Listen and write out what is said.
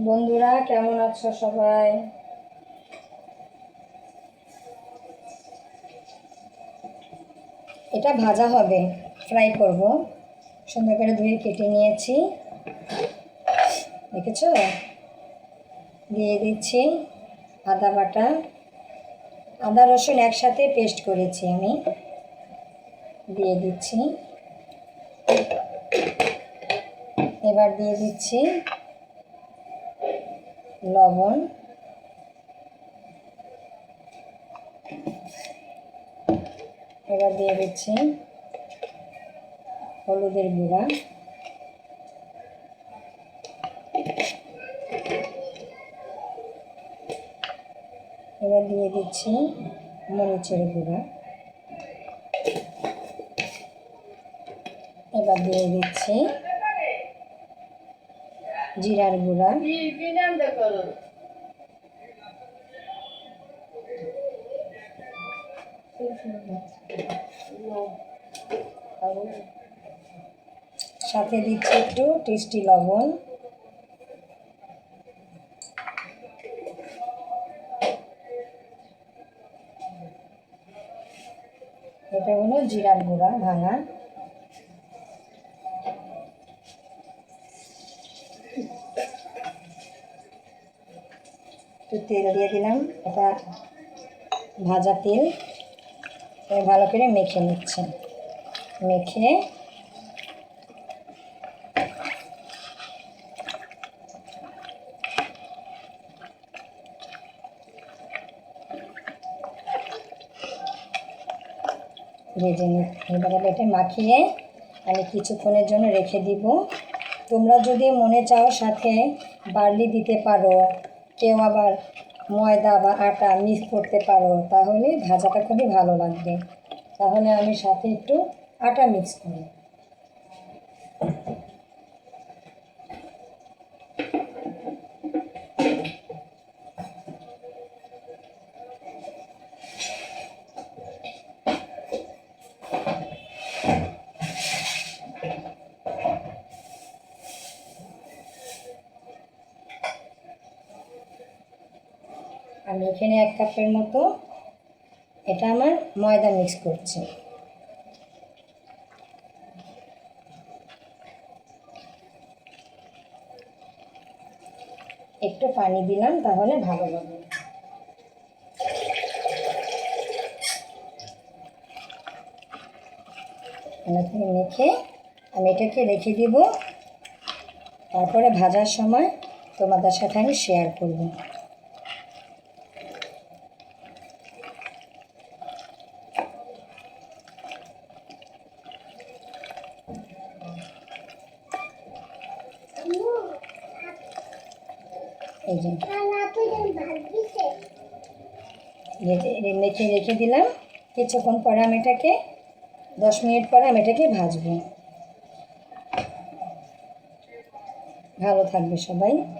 বন্ধুরা কেমন আছো সবাই? এটা ভাজা হবে, ফ্রাই করব। সুন্দর করে ধুয়ে কেটে নিয়েছি, দেখেছো? দিয়ে দিচ্ছি আদা বাটা, আদা রসুন একসাথে পেস্ট করেছি আমি, দিয়ে দিচ্ছি। এবার দিয়ে দিচ্ছি লবণ, এবার দিয়ে দিচ্ছি হলুদের গুঁড়া, এবার দিয়ে দিচ্ছি মরিচের গুঁড়া, এবার দিয়ে দিচ্ছি জিরার গুঁড়া, সাথে দিচ্ছি একটু টেস্টি লবণ, এটা হলো জিরার গুঁড়া ভাঙা, একটু তেল দিয়ে দিলাম, এটা ভাজা তেল। ভালো করে মেখে নিচ্ছি, মেখে ভেজে নিই। এবার এটা মাখিয়ে আমি কিছুক্ষণের জন্য রেখে দিব। তোমরা যদি মনে চাও সাথে বার্লি দিতে পারো, কেউ আবার ময়দা বা আটা মিক্স করতে পারো, তাহলে ভাজাটা খুবই ভালো লাগবে। তাহলে আমি সাথে একটু আটা মিক্স করি। আমি এখানে 1 কাপের মতো এটা আমার ময়দা মিক্স করছি। একটু পানি দিলাম, তাহলে ভালো হবে। মেখে আমি এটাকে রেখে দিব, তারপরে ভাজার সময় তোমাদের সাথে আমি শেয়ার করব। এই যে মেখে রেখে দিলাম। কিছুক্ষণ পরে আমি এটাকে 10 মিনিট পরে আমি এটাকে ভাজবো। ভালো থাকবে সবাই।